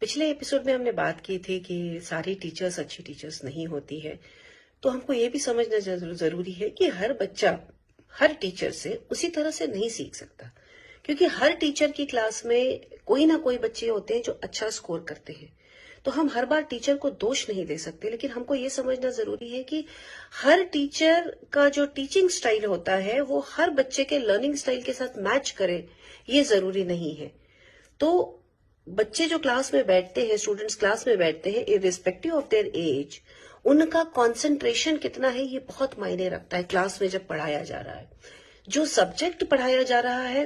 पिछले एपिसोड में हमने बात की थी कि सारी टीचर्स अच्छी टीचर्स नहीं होती है। तो हमको ये भी समझना जरूरी है कि हर बच्चा हर टीचर से उसी तरह से नहीं सीख सकता, क्योंकि हर टीचर की क्लास में कोई ना कोई बच्चे होते हैं जो अच्छा स्कोर करते हैं। तो हम हर बार टीचर को दोष नहीं दे सकते, लेकिन हमको ये समझना जरूरी है कि हर टीचर का जो टीचिंग स्टाइल होता है वो हर बच्चे के लर्निंग स्टाइल के साथ मैच करे, ये जरूरी नहीं है। तो बच्चे जो क्लास में बैठते हैं, स्टूडेंट्स क्लास में बैठते हैं, इरिस्पेक्टिव ऑफ देयर एज, उनका कंसंट्रेशन कितना है ये बहुत मायने रखता है क्लास में जब पढ़ाया जा रहा है। जो सब्जेक्ट पढ़ाया जा रहा है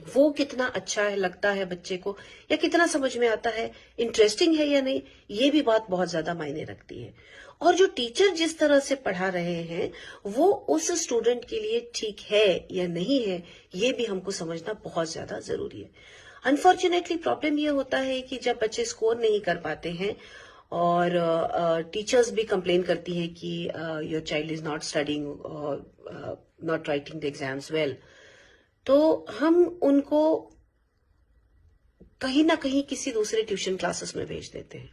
वो कितना अच्छा है, लगता है बच्चे को, या कितना समझ में आता है, इंटरेस्टिंग है या नहीं, ये भी बात बहुत ज्यादा मायने रखती है। और जो टीचर जिस तरह से पढ़ा रहे हैं वो उस स्टूडेंट के लिए ठीक है या नहीं है, ये भी हमको समझना बहुत ज्यादा जरूरी है। अनफॉर्चुनेटली प्रॉब्लम ये होता है कि जब बच्चे स्कोर नहीं कर पाते हैं और टीचर्स भी कंप्लेन करती हैं कि your child is not studying और not writing the exams well, तो हम उनको कहीं ना कहीं किसी दूसरे ट्यूशन क्लासेस में भेज देते हैं।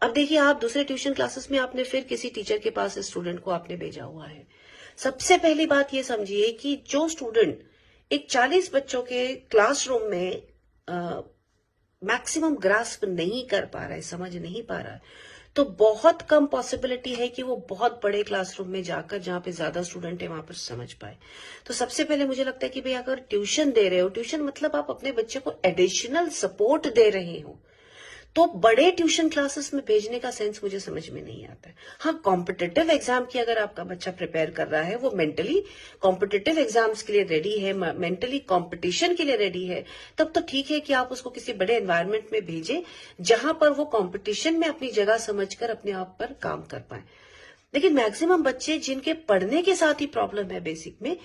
अब देखिए, आप दूसरे ट्यूशन क्लासेस में आपने फिर किसी टीचर के पास स्टूडेंट को आपने भेजा हुआ है। सबसे पहली बात ये समझिए कि जो स्टूडेंट एक 40 बच्चों के क्लासरूम में मैक्सिमम ग्रास्प नहीं कर पा रहा है, समझ नहीं पा रहा है, तो बहुत कम पॉसिबिलिटी है कि वो बहुत बड़े क्लासरूम में जाकर, जहां पे ज्यादा स्टूडेंट है, वहां पर समझ पाए। तो सबसे पहले मुझे लगता है कि भाई अगर ट्यूशन दे रहे हो, ट्यूशन मतलब आप अपने बच्चे को एडिशनल सपोर्ट दे रहे हो, तो बड़े ट्यूशन क्लासेस में भेजने का सेंस मुझे समझ में नहीं आता है। हाँ, कॉम्पिटिटिव एग्जाम की अगर आपका बच्चा प्रिपेयर कर रहा है, वो मेंटली कॉम्पिटिटिव एग्जाम्स के लिए रेडी है, मेंटली कंपटीशन के लिए रेडी है, तब तो ठीक है कि आप उसको किसी बड़े एनवायरनमेंट में भेजें जहां पर वो कंपटीशन में अपनी जगह समझकर अपने आप पर काम कर पाए। लेकिन मैक्सिमम बच्चे जिनके पढ़ने के साथ ही प्रॉब्लम है, बेसिक में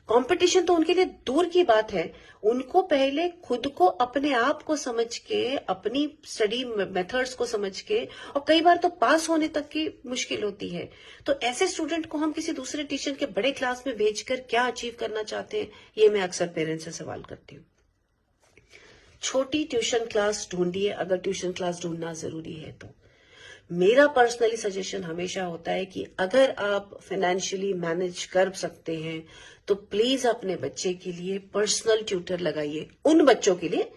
कंपटीशन तो उनके लिए दूर की बात है, उनको पहले खुद को, अपने आप को समझ के, अपनी स्टडी मेथड्स को समझ के, और कई बार तो पास होने तक की मुश्किल होती है। तो ऐसे स्टूडेंट को हम किसी दूसरे ट्यूशन के बड़े क्लास में भेजकर क्या अचीव करना चाहते हैं, ये मैं अक्सर पेरेंट्स से सवाल करती हूँ। छोटी ट्यूशन क्लास ढूंढिए अगर ट्यूशन क्लास ढूंढना जरूरी है तो। मेरा पर्सनली सजेशन हमेशा होता है कि अगर आप फाइनेंशियली मैनेज कर सकते हैं तो प्लीज अपने बच्चे के लिए पर्सनल ट्यूटर लगाइए। उन बच्चों के लिए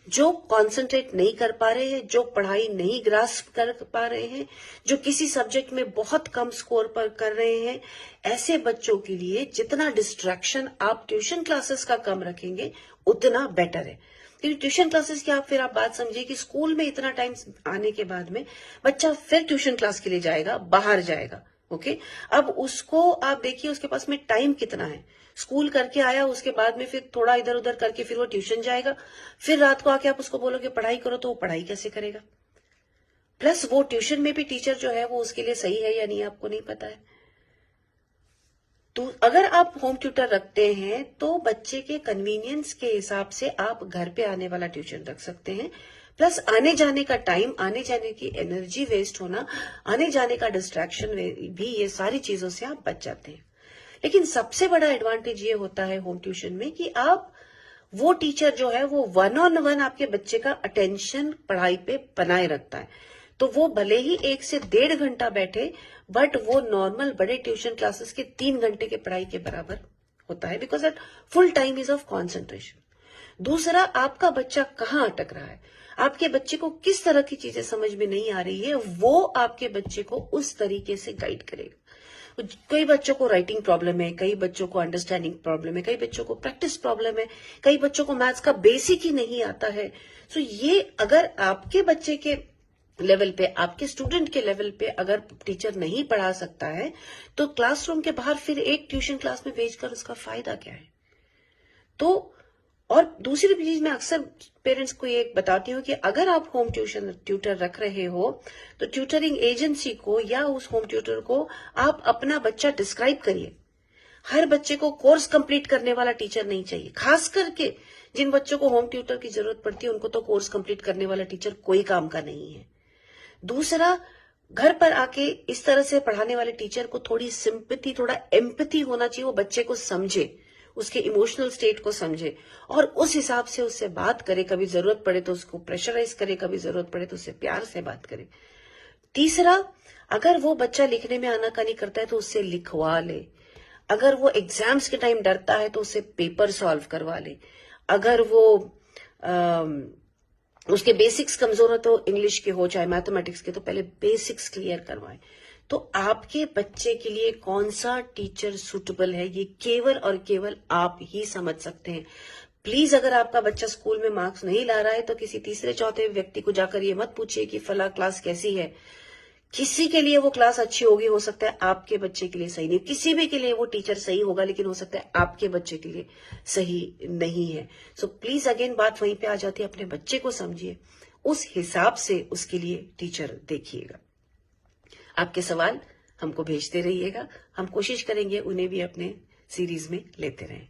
जो कंसंट्रेट नहीं कर पा रहे हैं, जो पढ़ाई नहीं ग्रास्प कर पा रहे हैं, जो किसी सब्जेक्ट में बहुत कम स्कोर पर कर रहे हैं, ऐसे बच्चों के लिए जितना डिस्ट्रैक्शन आप ट्यूशन क्लासेस का कम रखेंगे उतना बेटर है। क्योंकि ट्यूशन क्लासेस की आप बात समझिए कि स्कूल में इतना टाइम आने के बाद में बच्चा फिर ट्यूशन क्लास के लिए जाएगा, बाहर जाएगा। ओके, अब उसको आप देखिए उसके पास में टाइम कितना है। स्कूल करके आया, उसके बाद में फिर थोड़ा इधर उधर करके फिर वो ट्यूशन जाएगा, फिर रात को आके आप उसको बोलोगे पढ़ाई करो, तो वो पढ़ाई कैसे करेगा? प्लस वो ट्यूशन में भी टीचर जो है वो उसके लिए सही है या नहीं आपको नहीं पता है। तो अगर आप होम ट्यूटर रखते हैं तो बच्चे के कन्वीनियंस के हिसाब से आप घर पे आने वाला ट्यूशन रख सकते हैं। प्लस आने जाने का टाइम, आने जाने की एनर्जी वेस्ट होना, आने जाने का डिस्ट्रैक्शन भी, ये सारी चीजों से आप बच जाते हैं। लेकिन सबसे बड़ा एडवांटेज ये होता है होम ट्यूशन में कि आप, वो टीचर जो है वो 1-on-1 आपके बच्चे का अटेंशन पढ़ाई पे बनाए रखता है। तो वो भले ही 1 से 1.5 घंटा बैठे, बट वो नॉर्मल बड़े ट्यूशन क्लासेस के 3 घंटे के पढ़ाई के बराबर होता है, because that full time is of concentration. दूसरा, आपका बच्चा कहाँ अटक रहा है, आपके बच्चे को किस तरह की चीजें समझ में नहीं आ रही है, वो आपके बच्चे को उस तरीके से गाइड करेगा। कई बच्चों को राइटिंग प्रॉब्लम है, कई बच्चों को अंडरस्टैंडिंग प्रॉब्लम है, कई बच्चों को प्रैक्टिस प्रॉब्लम है, कई बच्चों को मैथ्स का बेसिक ही नहीं आता है। सो ये अगर आपके बच्चे के लेवल पे, आपके स्टूडेंट के लेवल पे अगर टीचर नहीं पढ़ा सकता है, तो क्लासरूम के बाहर फिर एक ट्यूशन क्लास में भेजकर उसका फायदा क्या है? तो और दूसरी चीज मैं अक्सर पेरेंट्स को ये बताती हूँ कि अगर आप होम ट्यूशन ट्यूटर रख रहे हो तो ट्यूटरिंग एजेंसी को या उस होम ट्यूटर को आप अपना बच्चा डिस्क्राइब करिए। हर बच्चे को कोर्स कंप्लीट करने वाला टीचर नहीं चाहिए। खास करके जिन बच्चों को होम ट्यूटर की जरूरत पड़ती है उनको तो कोर्स कंप्लीट करने वाला टीचर कोई काम का नहीं है। दूसरा, घर पर आके इस तरह से पढ़ाने वाले टीचर को थोड़ी सिंपैथी, थोड़ा एम्पैथी होना चाहिए, वो बच्चे को समझे, उसके इमोशनल स्टेट को समझे और उस हिसाब से उससे बात करे। कभी जरूरत पड़े तो उसको प्रेशराइज करे, कभी जरूरत पड़े तो उससे प्यार से बात करे। तीसरा, अगर वो बच्चा लिखने में आनाकानी करता है तो उससे लिखवा ले। अगर वो एग्जाम्स के टाइम डरता है तो उससे पेपर सॉल्व करवा ले। अगर वो उसके बेसिक्स कमजोर हो तो इंग्लिश के हो चाहे मैथमेटिक्स के, तो पहले बेसिक्स क्लियर करवाएं। तो आपके बच्चे के लिए कौन सा टीचर सूटेबल है ये केवल और केवल आप ही समझ सकते हैं। प्लीज अगर आपका बच्चा स्कूल में मार्क्स नहीं ला रहा है तो किसी तीसरे चौथे व्यक्ति को जाकर ये मत पूछिए कि फला क्लास कैसी है। किसी के लिए वो क्लास अच्छी होगी, हो सकता है आपके बच्चे के लिए सही नहीं। किसी भी के लिए वो टीचर सही होगा, लेकिन हो सकता है आपके बच्चे के लिए सही नहीं है। सो प्लीज अगेन बात वहीं पे आ जाती है, अपने बच्चे को समझिए, उस हिसाब से उसके लिए टीचर देखिएगा। आपके सवाल हमको भेजते रहिएगा, हम कोशिश करेंगे उन्हें भी अपने सीरीज में लेते रहें।